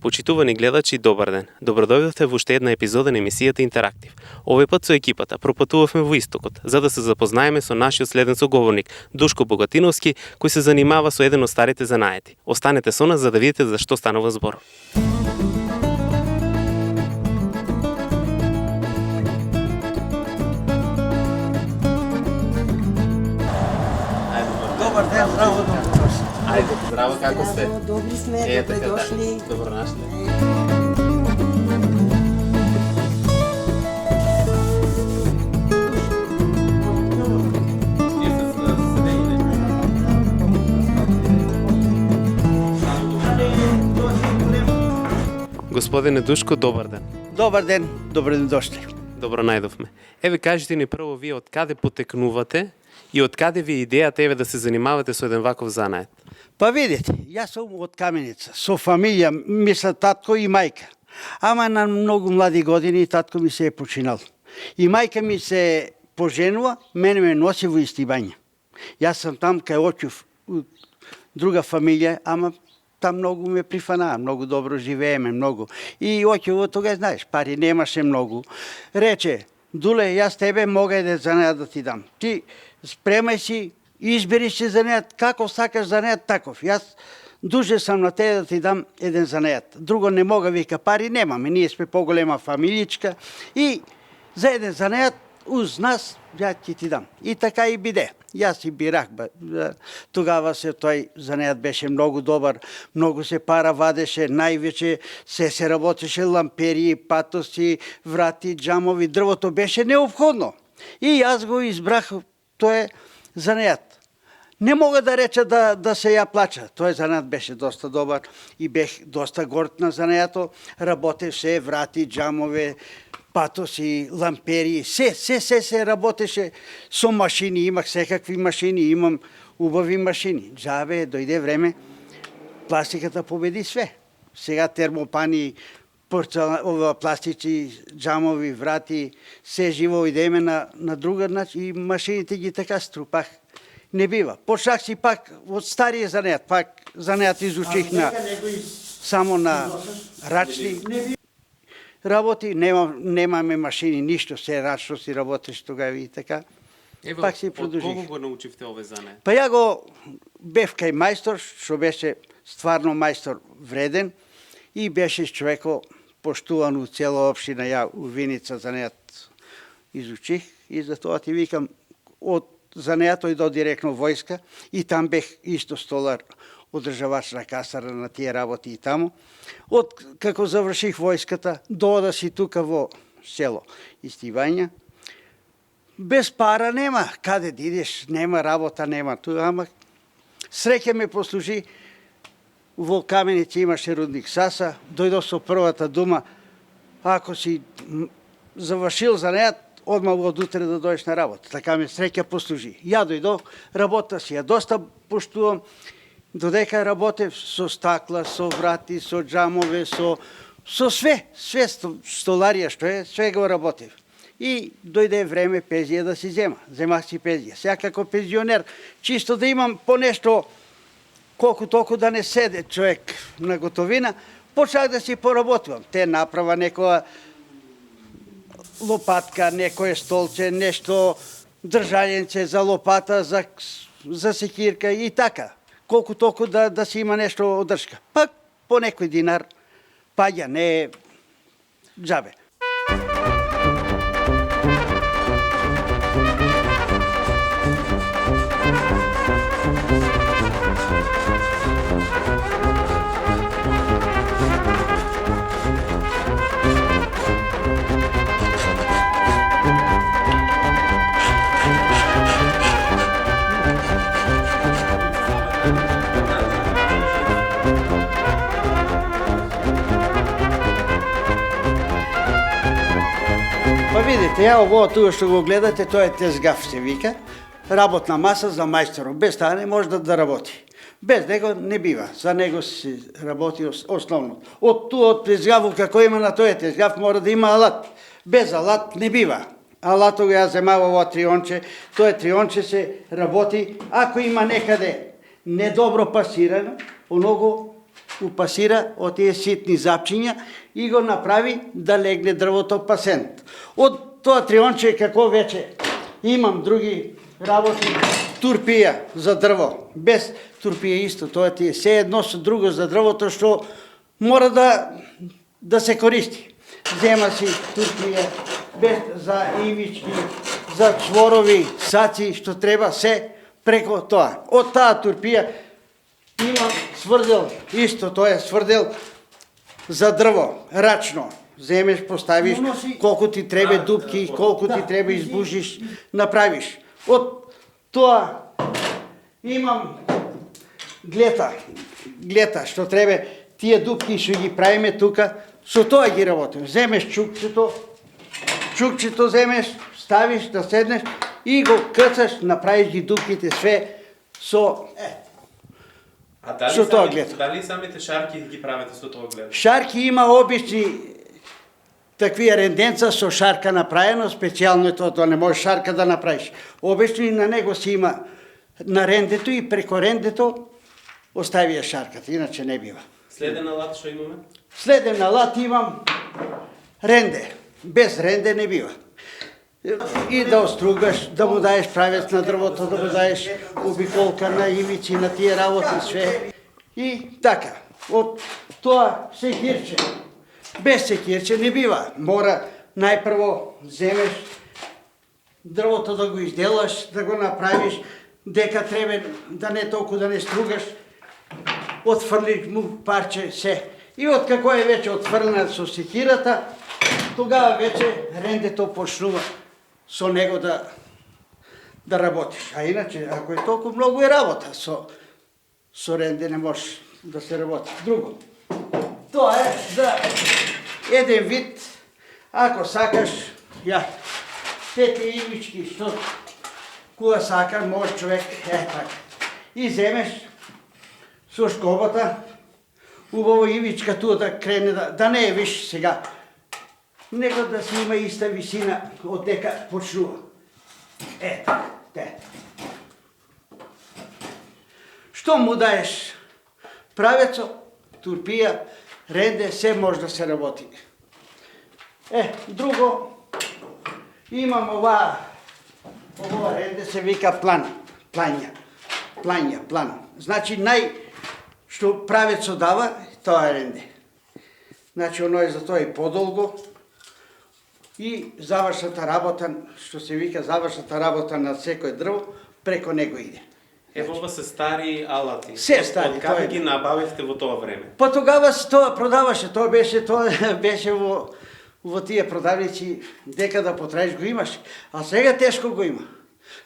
Почитувани гледачи, добар ден. Добродојдовте во уште една епизода на емисијата Интерактив. Овој пат со екипата пропатувавме во Истокот, за да се запознаеме со нашиот следен соговорник, Душко Богатиновски, кој се занимава со еден од старите занаети. Останете со нас за да видите за што станува збор. Добар ден, здраво, добродошли. Ајде, здраво, како сте? Добри сме, добродошли. Добро нашли. Господине Душко, добар ден. Добар ден, добродошли. Добро најдовме. Еве кажете ни прво вие од каде потекнувате и од каде ви е идејата еве да се занимавате со еден ваков занает? Па видите, јас сум од Каменица, со фамилија, мисля татко и мајка. Ама на многу млади години татко ми се е починал. И мајка ми се поженува, мене ме носи во Истибања. Јас сум там кај очув друга фамилија, ама там многу ме прифанаа, многу добро живееме, многу. И очево тога, знаеш, пари немаше многу. Рече, Дуле, јас тебе мога еден занаат да ти дам. Ти спремај си, избери си занаат, како сакаш занаат, таков. Јас дужен сам на тебе да ти дам еден занаат. Друго не мога, вика, пари немаме, ние сме поголема фамиличка и за еден занаат уз нас ја ќе ти дам. И така и биде. Јас си бирах, тогава се тој занаат беше многу добар, многу се пара вадеше, највеќе се работеше ламперии, патоси, врати, џамови, дрвото беше неопходно. И јас го избрах тој занаат. Не мога да реча да се ја плача. Тој занаат беше доста добар и бех доста горд на занаато. Работеше врати, џамове, патоси, ламперии, се работеше со машини, имах секакви машини, имам убави машини. Джабе, дојде време, пластиката победи све. Сега термопани, пластичи, џамови, врати, се живо идеме на друга начин и машините ги така струпах. Не бива. Почнах си пак од стариот занаат, пак занаат изучих само на рачни работи, немаме машини, ништо, се рачно си работиш тогава и така. Пак си продолжих. Од кого го научивте овој занает? Па ја го бев кај мајстор, што беше стварно мајстор вреден и беше човеко поштуван у цела општина, ја у Виница занаат изучих и затоа ти викам од занаатот до директно војска и там бех исто столар, одржавач на касара на тие работи и таму. Од како заврших војската, дода си тука во село Истибања. Без пара нема, каде да идеш, нема работа, нема тука, ама среќа ме послужи. Во Каменица имаше рудник Саса, дојдов со првата дума, ако си завршил занаат, одма од утре да дојдеш на работа. Така ме среќа послужи. Ја дојдов, работа си ја доста поштувам, додека работев со стакла, со врати, со џамове, со све столарија што е, све го работев. И дојде време пензија да си зема. Земах си пензија. Сега како пензионер, чисто да имам по нешто, колку толку да не седе човек на готовина, почнах да си поработувам. Те направа некоја лопатка, некое столче, нешто држаљенце за лопата, за секирка и така. Колку толку да си има нешто одршка. Пак по некој динар паѓа, не е џабе. Па видите, ја ово тука што го гледате, тоа е тезгаф се вика, работна маса за мајсторот. Без таа не може да работи. Без него не бива, за него се работи основно. Од тезгавот како има на тој тезгав мора да има алат. Без алат не бива. Алатот ја земава во трионче, тоа трионче се работи, ако има некаде недобро пасирано, оного упасира од тие ситни запчиња и го направи да легне дрвото пасент. Од тоа трионче како вече имам други работи, турпија за дрво. Без турпија исто, тоа ти е се едно со друго за дрвото што мора да се користи. Зема си турпија без за ивички, за цворови, саци, што треба се преко тоа. Од таа турпија имам сврдел, исто тоа е сврдел за дрво, рачно. Земеш, поставиш колку ти треба дупки, колку ти треба избужиш, направиш. Од тоа имам глета што треба тие дупки што ги правиме тука, со тоа ги работим. Земеш чукчето земеш, ставиш да седнеш и го крцаш, направиш ги дупките све со тоа глета. Дали самите шарки ги правите со тоа глета? Шарки има обични такви ренденца со шарка направено, специјално е тоа не можеш шарка да направиш. Обично и на него си има на рендето и преко рендето оставија шарката, иначе не бива. Следен алат што имаме? Следен алат имам ренде. Без ренде не бива. И да остругаш, да му даеш правец на дрвото, да му даеш обиколка на ивици, на тие работи све. И така, од тоа секирче. Без секирче не бива. Мора најпрво земеш дрвото да го изделаш, да го направиш, дека треба да не толку да не стругаш, отфрлиш му парче се. И од како е веќе отфрлена со секирата, тогава веќе рендето почнува со него да работиш. А иначе, ако е толку многу е работа, со ренде не може да се работи. Друго, тоа е за еден вид, ако сакаш, тете ивички, што кога сака, може човек, така. И земеш со шкобата, убаво ивичка туа да крене, да не е виш сега, него да си има иста висина од дека почнува. Што му даеш правецо, турпија, ренде, се може да се работи. Друго, имам ова ренде се вика план. Значи, што правецо дава, тоа е ренде. Значи, оно е за тоа и подолго. И завршната работа, што се вика завршната работа на секој дрво, преко него иде. Ова се стари алати. Се стари. Од каде ги набавивте во тоа време? Па тогава се тоа продаваше, тоа беше во тие продавници, дека да потраиш го имаш, а сега тешко го има.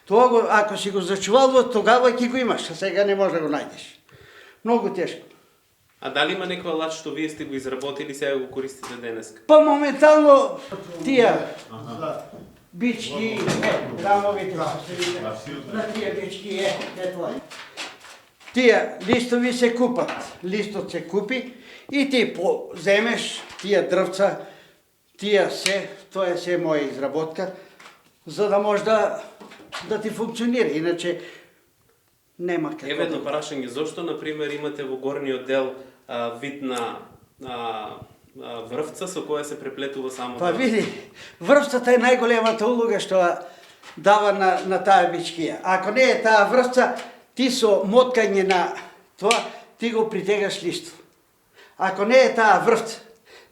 Тоа ако си го зачувал, тогава ќе го имаш, а сега не може да го најдеш. Многу тешко. А дали има некој алат што вие сте го изработили и сега го користите денеска? Па моментално тие бички, рамовите, на тие бички тоа. Тие листови се купат, листот се купи и ти земеш тие дрвца, тие се, тоа е се моја изработка, за да може да ти функционира, иначе нема како. Едно прашање, зошто, например, имате во горниот дел вид на врвца со која се преплетува само Па види, врвцата е најголемата улога што дава на таа бичкија. Ако не е таа врвца, ти со моткање на тоа, ти го притегаш листот. Ако не е таа врвца,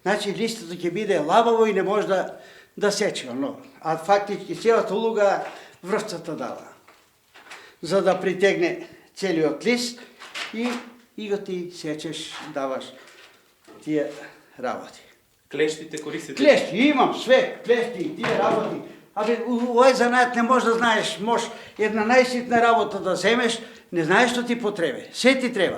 значи листото ќе биде лабаво и не може да сече. А фактички целата улога врвцата дава. За да притегне целиот лист и го ти сечеш, даваш тие работи. Клештите користите? Клешти, имам све, клешти и тие работи. Овој занаат не можеш да знаеш, може една најситна работа да земеш, не знаеш што ти потребе. Се ти треба.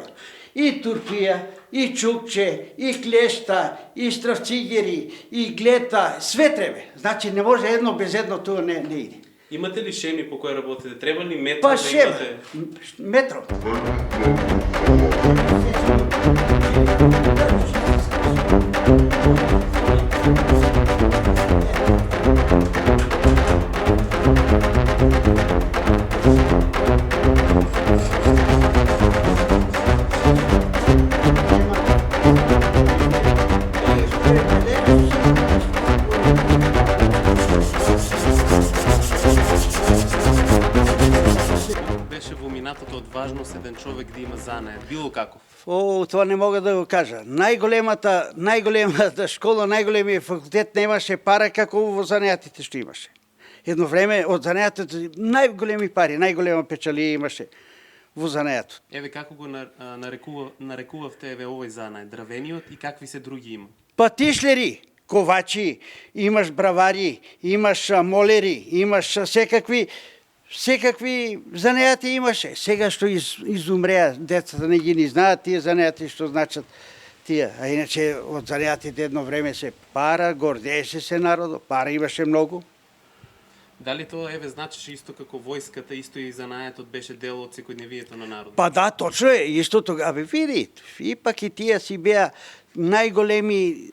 И турпија, и чукче, и клешта, и штрафцигери, и глета, све требе. Значи не може едно без едно тоа не иде. Имате ли шеми по кои работите? Треба ли метро Па да шема, имате? метро. човек да има занает, било каков? Това не мога да го кажа. Најголемата школа, најголемиот факултет немаше пара како во занајатите што имаше. Едно време од занајатите најголеми пари, најголема печалија имаше во занајатот. Еве како го нарекувавте еве овој занает, дравениот и какви се други има? Па тишлери, ковачи, имаш бравари, имаш молери, имаш секакви занајати имаше. Сега што изумреа, децата не ги ни знаат тие занајати што значат тие. А иначе од занајатите едно време се пара, гордееше се народот, пара имаше многу. Дали тоа еве значеше исто како војската, исто и занајатот беше дел од секојдневието на народот? Па да, точно е, исто тога. Абе види, ипак и тие си беа најголеми,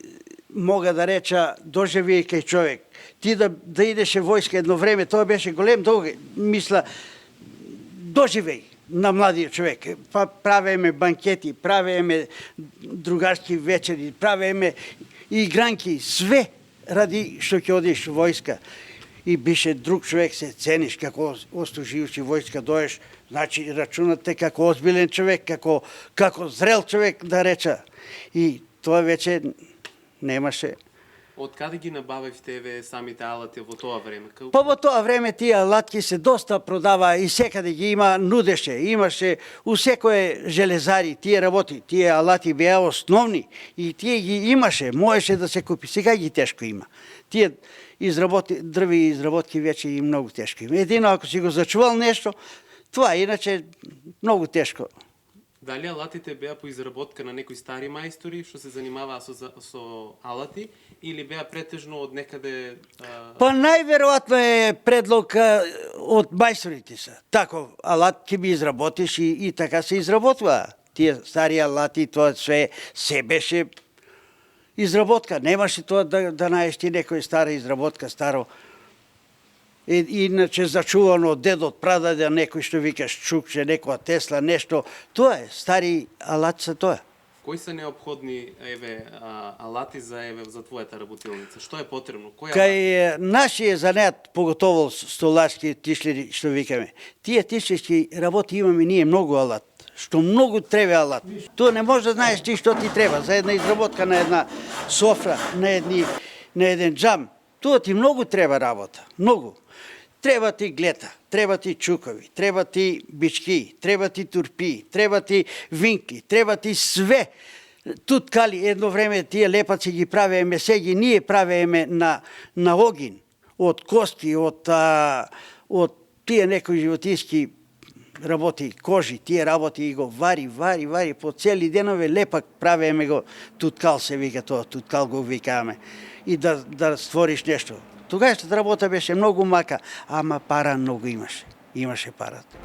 мога да реча, доживеј кај човек. Ти да идеше војска едно време, тоа беше голем мисла, доживеј на младиот човек. Па правеме банкети, правеме другарски вечери, правеме игранки, све ради што ќе одиш војска. И беше друг човек, се цениш, како ослуживши војска доеш, значи рачунате како озбилен човек, како зрел човек да реча. И тоа вече немаше. Од каде ги набавивте еве самите алати во тоа време? Па во тоа време тие алатки се доста продава и секаде ги има, нудеше, имаше у секое железари, тие работи, тие алати беа основни и тие ги имаше, можеше да се купи. Сега ги тешко има. Тие дрви изработки вече и многу тешко има. Едино ако си го зачувал нешто, тоа иначе многу тешко. Дали алатите беа по изработка на некои стари мајстори што се занимаваа со алати или беа претежно од некаде... Па најверојатно е предлог од мајсторите се. Тако, алат ќе би изработиш и така се изработува. Тие стари алати, тоа се беше изработка. Немаше тоа да наеш ти некој стара изработка, старо. Иначе зачувано од дедот, прадеда, некој што викаш чукче, некоја Тесла, нешто. Тоа е, стари алати се тоа. Кои се неопходни алати за твојата работилница? Што е потребно? Кај нашиот занаат, поготово столарски тишлери, што викаме, тие тишлерски работи имаме ние многу алат, што многу треба алат. Тоа не може да знаеш ти што ти треба за една изработка на една софра, на еден джам. Тоа ти многу треба работа, многу. Треба ти глета, треба ти чукови, треба ти бички, треба ти турпи, треба ти винки, треба ти све. Туткали едно време тие лепаци ги правеме, сега ние правеме на огин, од кости, од тие некои животински работи, кожи, тие работи и го вари, по цели денове лепак правеме го, туткал се вика тоа, туткал го викаме. И да створиш нешто. Тогашната работа беше многу мака, ама пара многу имаше. Имаше парата.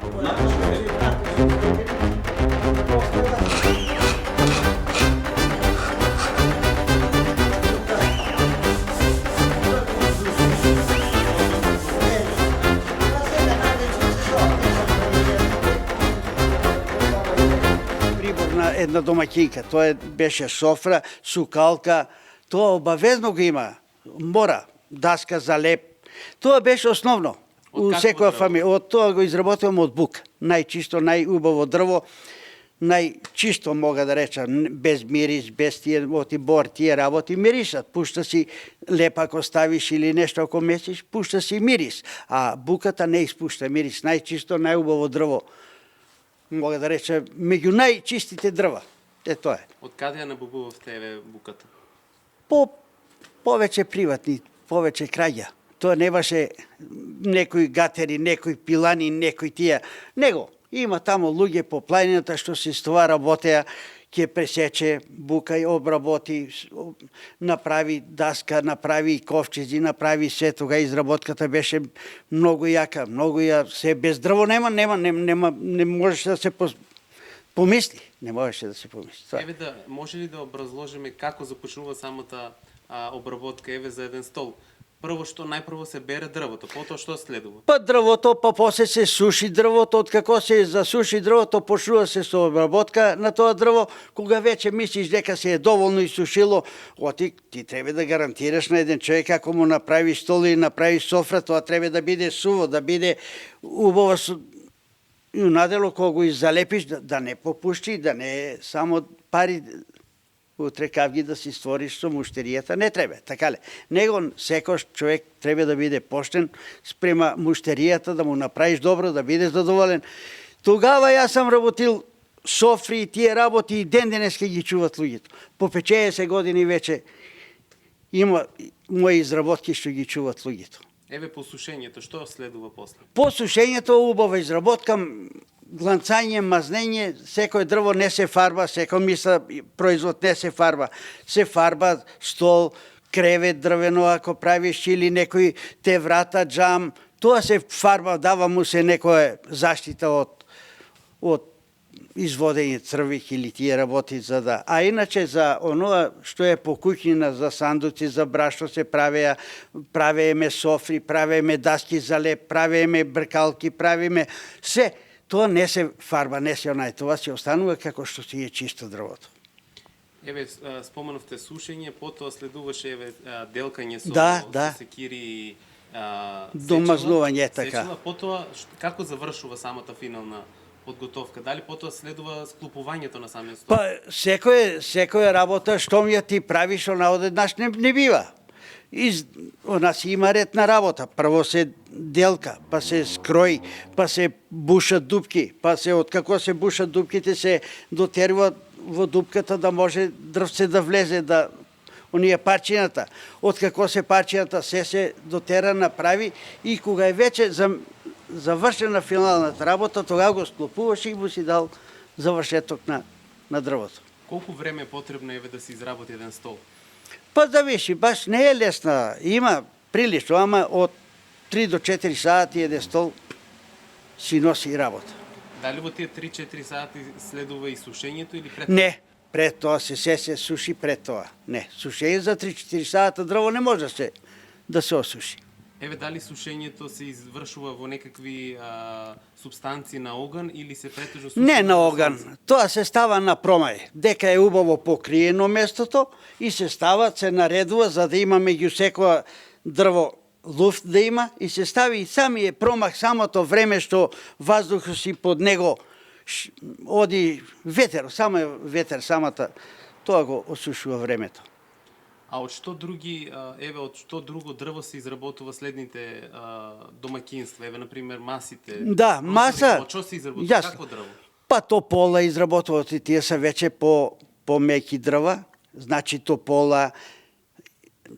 Прибор на една домаќинка, тоа беше софра, сукалка, тоа обавезно го има, мора. Даска за леп. Тоа беше основно у секоја фамилија. Од тоа го изработувам од бук. Најчисто, најубаво дрво, најчисто мога да речам, без мирис, без тие бор, тие работи мирисат. Пушта си леп ако ставиш или нешто ако месиш, пушта си мирис. А буката не испушта мирис. Најчисто, најубаво дрво. Мога да речам, меѓу најчистите дрва. Тоа е. Од каде ја набавувавте еве буката? Повеќе приватни, повеќе краѓа. Тоа не беше некои гатери, некои пилани, некои тие. Него, има тамо луѓе по планината што се с това работеа, ќе пресече, бука и обработи, направи даска, направи ковчези, направи се. Тога изработката беше многу јака, многу се без дрво не можеше да се помисли. Не можеше да се помисли. Еве може ли да образложиме како започнува самата обработка еве за еден стол? Најпрво се бере дрвото, потоа што следува? Па дрвото, па после се суши дрвото, откако се засуши дрвото, почнува се со обработка на тоа дрво, кога веќе мислиш дека се е доволно исушило, ти треба да гарантираш на еден човек ако му направиш стол или направиш софра, тоа треба да биде суво, да биде убаво и надело кога го залепиш да не попушти, да не само пари од рекавги да си створиш со муштеријата, не треба, така ли? Него секој човек треба да биде поштен спрема муштеријата, да му направиш добро, да биде задоволен. Тогава јас сам работил софри и тие работи и ден денеска ги чуват луѓето. По 50 години веќе има мои изработки што ги чуват луѓето. Еве по сушењето, што следува после? По сушењето убава изработка, гланцање, мазнење, секој дрво не се фарба, секој мисла производ не се фарба. Се фарба стол, кревет дрвено ако правиш или некој те врата, джам, тоа се фарба, дава му се некоја заштита од изводење црвих или тие работи за да. А иначе за оноа што е по куќина, за сандуци, за брашно се правеме софри, правеме даски за леп, правеме бркалки, правиме се. Тоа не се фарба, не се онај, тоа се останува како што си е чисто дрвото. Еве споменавте сушење, потоа следуваше еве делкање со секири и домазнување така. Сечила, потоа како завршува самата финална подготовка? Дали потоа следува склопувањето на самиот стол? Па секоја работа што ми ја ти правиш, она одеднаш не бива. Она си има ред на работа. Прво се делка, па се скрои, па се бушат дупки, па се откако се бушат дупките се дотерува во дупката да може дрвце да влезе, да оние парчината. Откако се парчината се дотера направи и кога е веќе завршена финалната работа, тогава го склопуваш и му си дал завршеток на дрвото. Колку време е потребно еве да се изработи еден стол? Па зависи, баш не е лесна. Има прилично, ама од 3 до 4 сати еден стол си носи работа. Дали во тие 3-4 сати следува и сушењето или пред? Не, пред тоа се суши пред тоа. Не, сушење за 3-4 сата дрво не може да се осуши. Еве дали сушењето се извршува во некакви субстанции на оган или се претежно суши? Не на оган, тоа се става на промај. Дека е убаво покриено местото и се става, се наредува за да има меѓу секоја дрво луфт да има и се стави и самиот промах, самото време што ваздухот си под него оди ветер, самата, тоа го осушува времето. А од што друго дрво се изработува следните домакинства? Еве, например, масите. Да, маса. Од што се изработува? Какво дрво? Па топола изработуваат и тие се веќе по меки дрва, значи топола,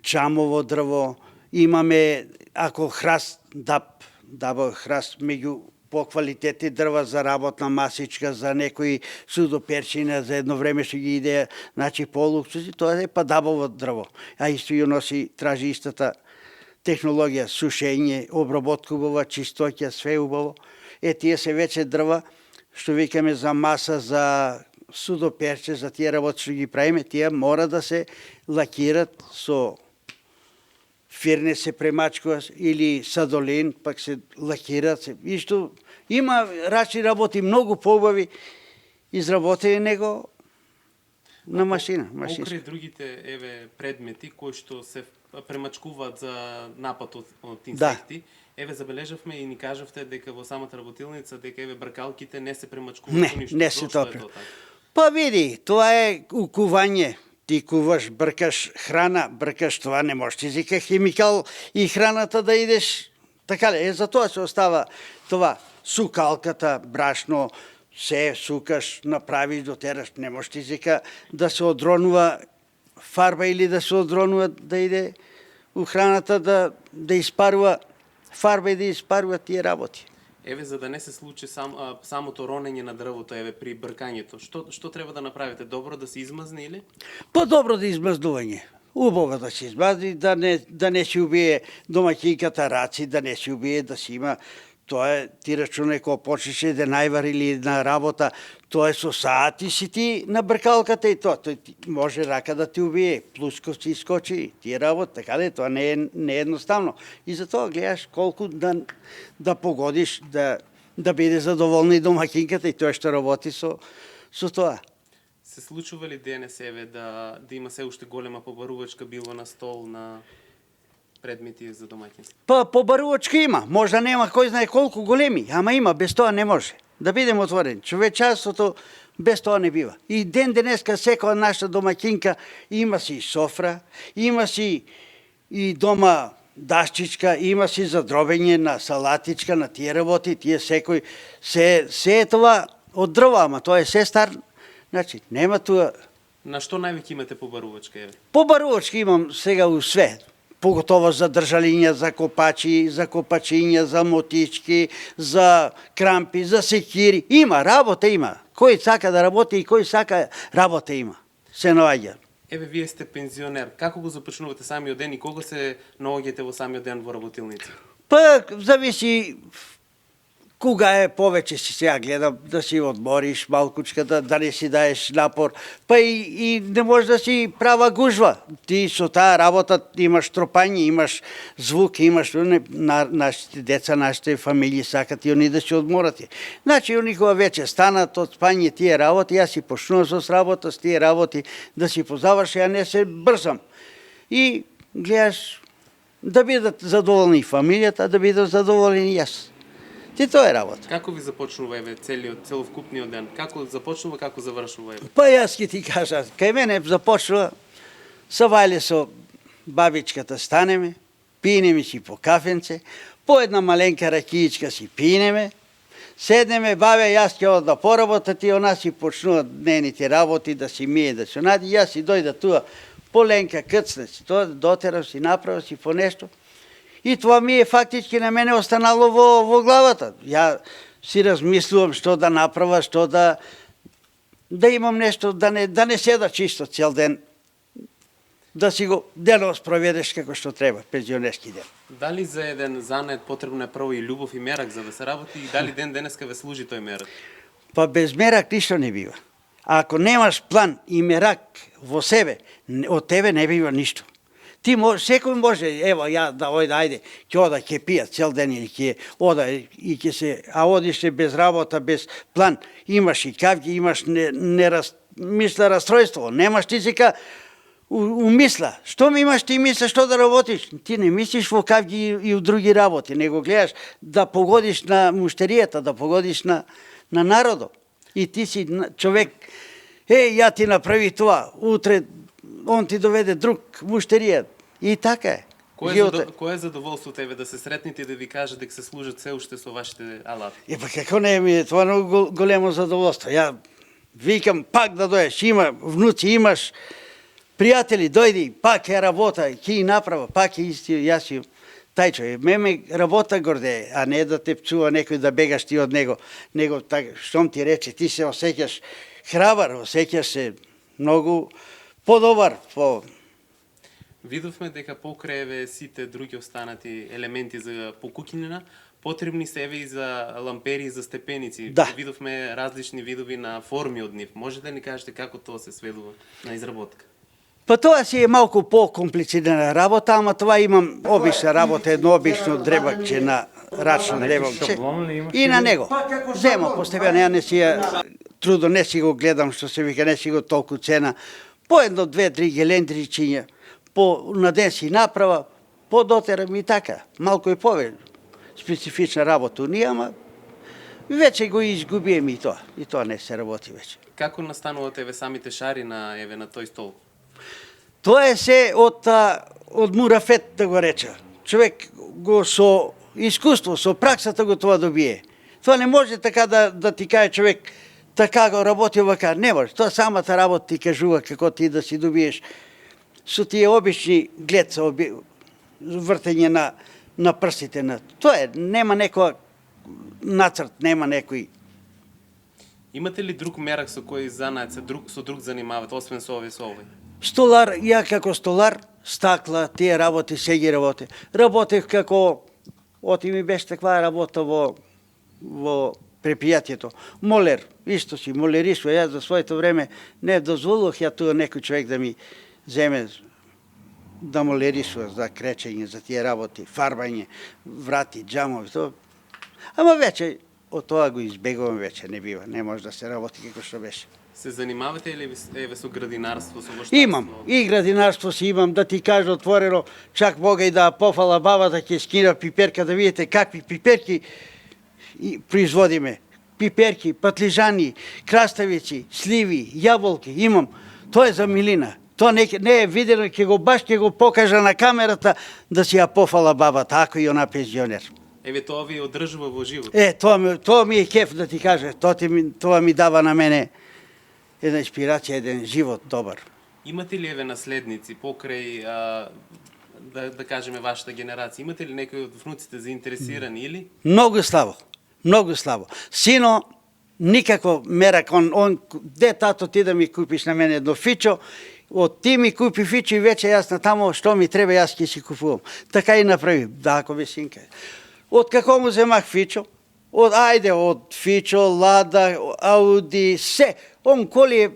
чамово дрво, имаме, ако храст, даба храст меѓу поквалитетни дрва за работна масичка, за некои судоперчина, за едно време што ги иде, значи полуксуси, тоа е падабово дрво. А исто ја носи, тражи истата технологија, сушење, обработка убава, чистоќа, све убаво. Тие се веќе дрва, што викаме за маса, за судоперче, за тие работи што ги правиме, тие мора да се лакират со фирне се премачкува или садолин, пак се лакират. Исто има различни работи, многу поубави изработени него на машина. Окрај другите предмети кои што се премачкуваат за напад од инсекти, забележавме и ни кажавте дека во самата работилница дека бркалките не се премачкуваат ништо. Не се топи. Па види, тоа е укување. Ти куваш, бркаш храна, бркаш това, не можеш ти зика химикал и храната да идеш. Така ли, за тоа се остава това. Сукалката, брашно, се сукаш, направиш, дотераш, не можеш ти зика да се одронува фарба или да се одронува да иде у храната да испарува фарба и да испарува тие работи. Еве, за да не се случи самото ронење на дрвото, при бркањето, што треба да направите? Добро да се измазне или? По-добро да измазнување. Убаво да се измазни, да не се убие домаќинката раци, да не се убие, да се има. Тоа е, ти рачунај кога почнеш еден највар или на работа, тоа е со сати си ти на бркалката и тоа. Тој може рака да ти убие, плусков си искочи, тие работа, така да тоа не е едноставно. И затоа гледаш колку да погодиш, да биде задоволна и домакинката и тоа што работи со тоа. Се случува ли денес да има се уште голема побарувачка било на стол на... предмети за домаќинство? Па побарувачки има, можда нема кој знае колку големи, ама има, без тоа не може. Да бидеме отворени, човечанството без тоа не бива. И ден денеска секоја наша домаќинка има си софра, има си и дома дашчичка, има си за дробење на салатичка, на тие работи, тие секој, се е това од дрва, ама тоа е се стар, значи нема туа. На што највеќе имате побарувачка, еве? Побарувачки имам сега у све, поготово за држалиња, за копачи, за копачиња, за мотички, за крампи, за секири. Има, работа има. Кој сака да работи и кој сака работа има. Се наоѓа. Еве, вие сте пензионер. Како го започнувате самиот ден и кога се наоѓате во самиот ден во работилници? Па, зависи кога е повеќе си сега гледам да си одмориш малкучка, да не си даеш напор, па и не може да си права гужва. Ти со таа работа имаш тропање, имаш звук, имаш нашите деца, нашите фамилии сакат и они да се одморат. Значи, они кога вече станат од спање тие работи, јас си почнувам со работа, с тие работи да си позаврши, а не се брзам. И гледаш да бидат задоволни фамилијата, да бидат задоволени јас. И тоа е работа. Како ви започнува еве целокупниот ден? Како започнува, како завршува еве? Па јас ќе ти кажа, кај мене започнува са вајле со бабичката станеме, пинеме си по кафенце, по една маленка ракиичка си пинеме, седнеме, бабе, јас ќе одам да поработам, и она си почнува дневните работи, да си мие, да се нади, јас си дојда туа, поленка, кцна си, тоа дотерам си, направам си по нешто. И тоа ми е фактички на мене останало во главата. Ја си размислувам што да направа, што да имам нешто, да не седа чисто цел ден, да си го денот проведеш како што треба, пензионерски ден. Дали за еден занет потребно е прво и љубов и мерак за да се работи и дали ден денеска ве служи тој мерак? Па без мерак ништо не бива. А ако немаш план и мерак во себе, од тебе не бива ништо. Ти секој може, ево, ја да ајде, ќе ода, ќе пија цел ден или ќе ода и ќе се, а одиш без работа, без план, имаш и кавги, имаш мисла растројство, немаш ти сека умисла. Што ми имаш ти мисла што да работиш? Ти не мислиш во кавги и у други работи, него гледаш да погодиш на муштеријата, да погодиш на народот. И ти си човек, ја ти направи тоа, утре он ти доведе друг муштерија. И така е. Кое е задоволството еве да се сретнете и да ви кажат дека се служат се уште со вашите алати? Па како не ми е тоа многу големо задоволство. Ја викам пак да дојдеш, има внуци, имаш пријатели, дојди, пак е работа, ќе направа, пак е исти, јас си тај човек. Ме работа горде, а не да те пцува некој да бегаш ти од него. Него така, штом ти рече, ти се осеќаш храбар, осеќаш се многу подобар. Видовме дека покрај еве сите други останати елементи за покукинина, потребни се еве и за лампери и за степеници. Да. Видовме различни видови на форми од нив. Може да ни кажете како тоа се сведува на изработка? Па тоа си е малку по-комплицирана работа, ама тоа имам обична работа, едно обично дребакче на рачно дребакче и на него. Зема постепено, ја не си трудо, не си го гледам, што се вика, не си го толку цена. По едно, две, три гелендричиња, на ден си направа, подотерам и така. Малку и повеќе специфична работа ние, ама веќе го изгубием и тоа. И тоа не се работи веќе. Како настануваат еве самите шари на тој стол? Тоа е се од мурафет, да го реча. Човек го со искуство, со праксата го тоа добие. Тоа не може така да ти каже човек, така го работи вака. Не може. Тоа самата работа ти кажува како ти да си добиеш со тие обични гледца, вртење на прстите. Тоа е, нема некој нацрт, нема некој. Имате ли друг мерак со кој занает се со друг занимавате, освен со овој? Столар, ја како столар, стакла, тие работи, се ги работи. Работех како, оти ми беше таква работа во предпријатието. Молер, исто си, молерисува. Јас за своето време не дозволувах ја туа некој човек да ми земе да молерисува за кречење, за тие работи, фарбање, врати, џамови, тоа. Ама веќе од тоа го избегувам, веќе не бива, не може да се работи како што беше. Се занимавате ли еве со градинарство, со воштарство? Имам, и градинарство си имам, да ти кажа отворено, чак мога и да пофала бабата, ќе скина пиперка, да видите какви пиперки и производиме. Пиперки, патлижани, краставици, сливи, јаболки, имам. Тоа е за милина. Тоа не е видено, ќе го покажа на камерата да си ја пофала бабата, ако и она пензионер. Еве тоа ви одржува во живот. Тоа ми е кеф да ти кажа, тоа ми дава на мене една инспирација, еден живот добар. Имате ли еве наследници покрај да кажеме вашата генерација? Имате ли некои од внуците заинтересирани или? Многу слабо, многу слабо. Сино, никако мерак, он де тато ти да ми купиш на мене едно фичо, од ти ми купи фичо и вече јас на тамо што ми треба јас ќе си купувам. Така и направи, да, ако бе синка. Од како му земах фичо? Од фичо, Лада, Ауди, се. Он коли е,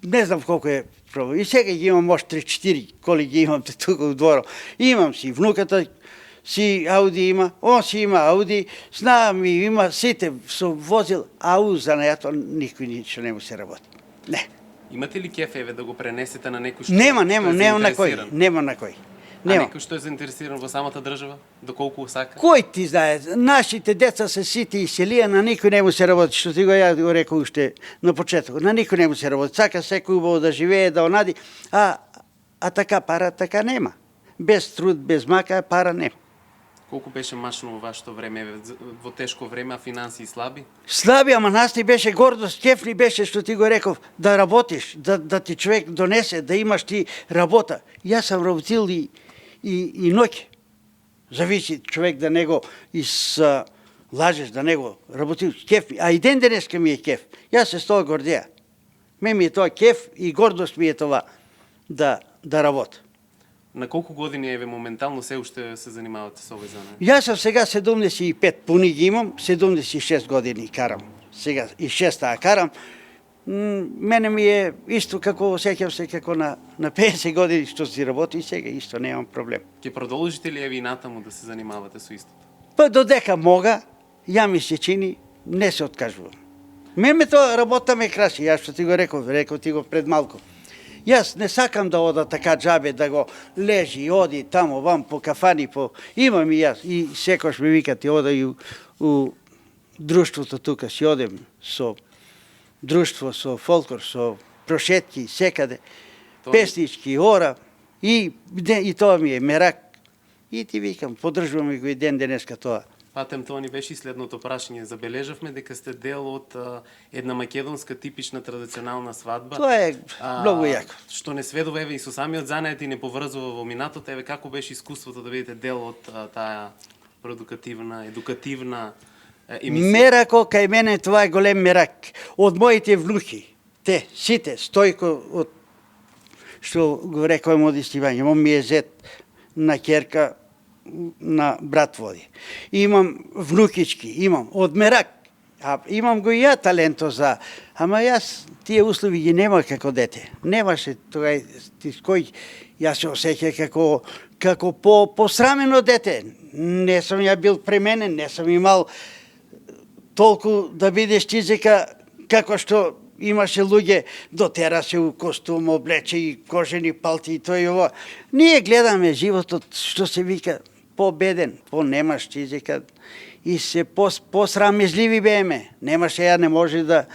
не знам колко е пробав. И сега ги имам още 3-4 коли ги имам тука у дворо. Имам си внуката, си Ауди има, он си има Ауди, знам и има сите со возил, а у занајато никој ништо не му се работи. Не. Имате ли кеф еве да го пренесете на некој што Нема на заинтересиран? кој, нема на кој. А Нема. некој што е заинтересиран во самата држава, доколку сака? Кој ти знае, нашите деца се сите иселија, на никој не му се работи, што ти го ја го рекол уште на почеток, на никој не му се работи, сака секој убаво да живее, да онади, а така пара, така нема. Без труд, без мака, пара нема. Колку беше мачно во вашето време, еве, во тешко време, а финансии слаби? Слаби, ама нас ти беше гордост, кеф ни беше, што ти го реков, да работиш, да ти човек донесе, да имаш ти работа. Јас сам работил и ноќе. Зависи човек да него лажеш, да него работил кеф, а и ден денеска ми е кеф. Јас се с тоа гордеја. Ми е тоа кеф и гордост ми е тоа да работа. На колку години еве моментално се уште се занимавате со овој занат? Јас сам сега 75 пуни ги имам, 76 години карам. Сега и 6 карам. Мене ми е исто како осеќам се како на 50 години што си работи и сега исто немам проблем. Ќе продолжите ли еве и натаму да се занимавате со истото? Па додека мога, ја ми се чини, не се откажувам. Мене тоа работа ме краси, јас што ти го реков ти го пред малку. Јас не сакам да ода така џабе, да го лежи, оди тамо, вам по кафани, имам и јас, и секојаш ми вика ти ода и у друштвото тука, си одем со друштво, со фолклор, со прошетки, секаде, песнички, ора, и тоа ми е мерак. И ти викам, поддржуваме го и ден денеска тоа. Патем, тоа ни беше и следното прашање. Забележавме дека сте дел од една македонска типична традиционална свадба. Тоа е многу јако. Што не сведува еве и со самиот занет и не поврзува во минатото, еве како беше искуството да бидете дел од таа продукативна, едукативна емисија? Мерако, кај мене тоа е голем мерак. Од моите внуки, те, сите, Стојко, што го рекоем од Истивање, ми е зет на ќерка, на брат води. Имам внукички, имам од мерак, а имам го и ја таленто за, ама јас тие услови ги нема како дете. Немаше тоа кој јас се осеќа како посрамено дете. Не сум ја бил пременен, не сум имал толку да бидеш чизека како што имаше луѓе, дотера се у костум, облече и кожени палти и тоа и ово. Ние гледаме животот, што се вика, победен, немаш чизека и се посрамежливи бееме. Немаше ја не може да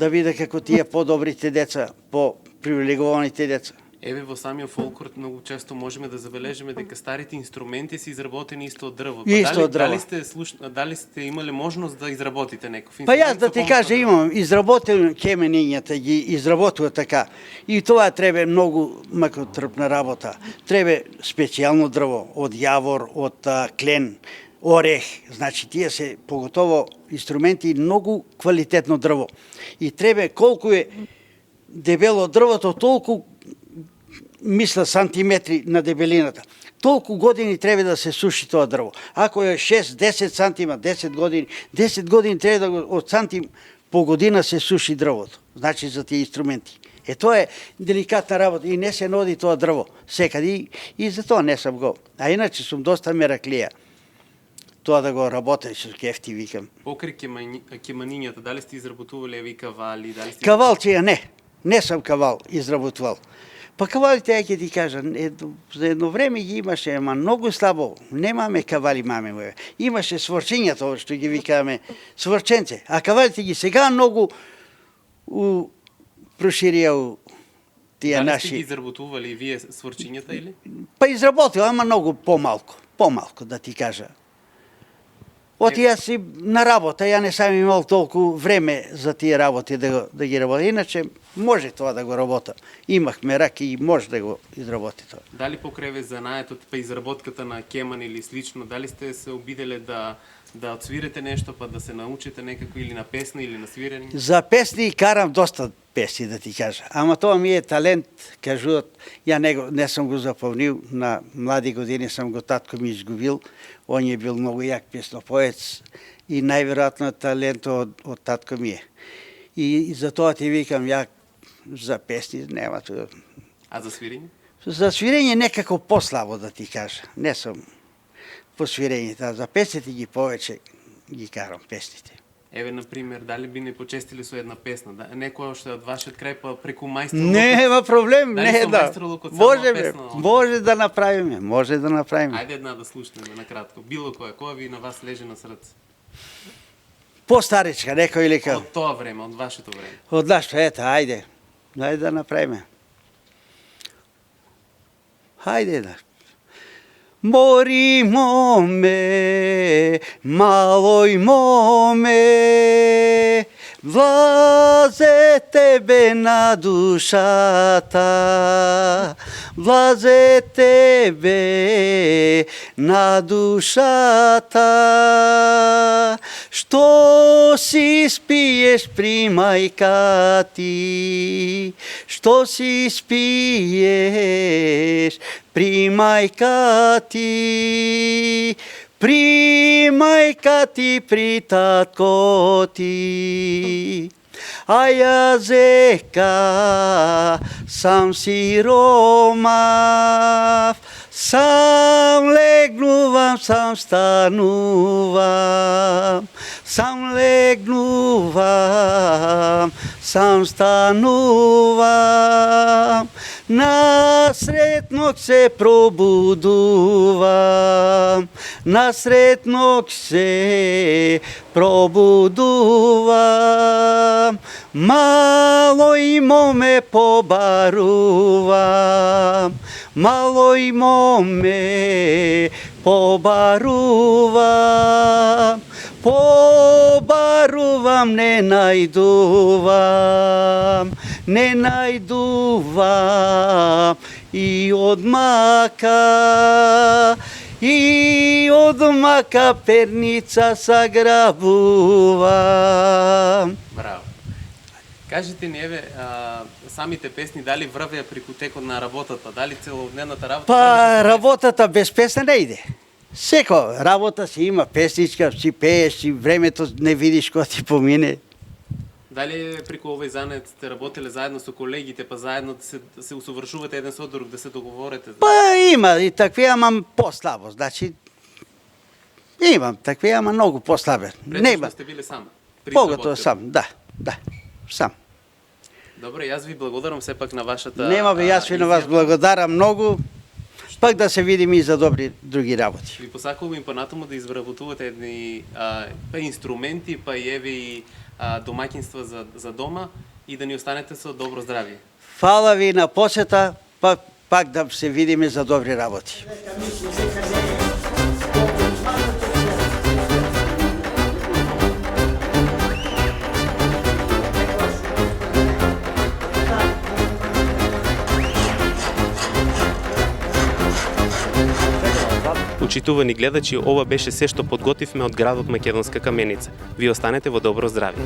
биде како тие подобрите деца, по-привилегуваните деца. Еве во самиот фолклор многу често можеме да забележиме дека старите инструменти се изработени исто од дрво. Исто од дрво. Дали сте имале можност да изработите некој инструмент? Па јас да ти кажа, имам изработено кеменињата, ги изработува така. И тоа треба многу макотрпна работа. Треба специјално дрво, од јавор, од клен, орех. Значи, тие се поготово инструменти многу квалитетно дрво. И треба колку е дебело дрвото, толку мисля сантиметри на дебелината. Толку години треба да се суши тоа дрво. Ако е 6-10 сантима, 10 години треба да од сантим по година се суши дрвото. Значи за тие инструменти. Тоа е деликатна работа и не се ноди тоа дрво секаде и за тоа не сум го. А иначе сум доста мераклија. тоа да го работи со кефти, викам. Покрај кеманињата, дали сте изработували еви кавали, дали сте... Кавалчија не сум кавал изработувал. Па кавалите, ја ќе ти кажам, за едно време ги имаше, ама многу слабо. Немаме кавали, маме. Имаше сврчињата, што ги викаме, сврченце. А кавалите ги сега многу проширија тие дали наши... сте ги изработували и вие сврчињата или? Па изработил, ама многу помалку, да ти кажа. Оти јас си на работа, ја не сам имал толку време за тие работи да ги работи. Иначе може тоа да го работа. Имахме раки и може да го изработи тоа. Дали покрај занаетот, па изработката на кеман или слично, дали сте се обиделе да отсвирите нешто, па да се научите некако или на песна или на свирење? За песни карам доста песни, да ти кажа. Ама тоа ми е талент, кажуват. Ја не сум го запомнил, на млади години сам го татко ми изгубил. Он е бил многу јак песнопоец и најверојатно талентот од татко ми е. И за тоа ти викам, ја за песни нема тоа. А за свирење? За свирење некако послабо, да ти кажа. Не сум по свирењето, за песните ги повеќе ги карам песните. Еве, например, дали би не почестили со една песна? Некоја што е од вашиот крај, па преку мајстор... Нема проблем, дали не со да. мајстор Луко само песна? Може да направиме, може да направиме. Ајде една да слушнеме на кратко. Било која ви на вас лежи на срце? Постаричка, некој или како? Од тоа време, од вашето време. Од нашето, ето, ајде. Ајде да направиме. Ајде да. Мори моме, малој моме, влазе тебе на душата, влазе тебе на душата, што си спиеш при мајка ти, што си спиеш при мајка ти, при мајка ти, при татко ти. А јас ека сам сиромав, сам легнувам, сам станувам, сам легнувам, сам станувам, насред ног се пробудувам, насред ног се пробудувам, малој моме побарувам, малој моме побарувам, побарувам, не најдувам, не најдувам и од мака перница саграбувам. Браво. Кажете ни, еве, самите песни, дали врвеа преку текот на работата, дали целодневната работа? Па, работата без песна не иде. Секој работа си има песничка, си пееш, си времето не видиш кога ти помине. Дали преку овој занет сте работеле заедно со колегите, па заедно да се усовршувате еден со друг, да се договорите? Па има и такви, ама послабо. Значи, имам такви, ама многу послабе. Претежно сте биле сам? Поготово сам, да, сам. Добре, јас ви благодарам сепак на вашата... Нема бе, јас ви на вас благодарам многу. Пак да се видиме и за добри други работи. Ви посакувам и понатаму да изработувате едни па инструменти, па и еве и домаќинства за дома и да ни останете со добро здравје. Фала ви на посета, пак да се видиме за добри работи. Почитувани гледачи, ова беше се што подготвивме од градот Македонска Каменица. Ви останете во добро здравје.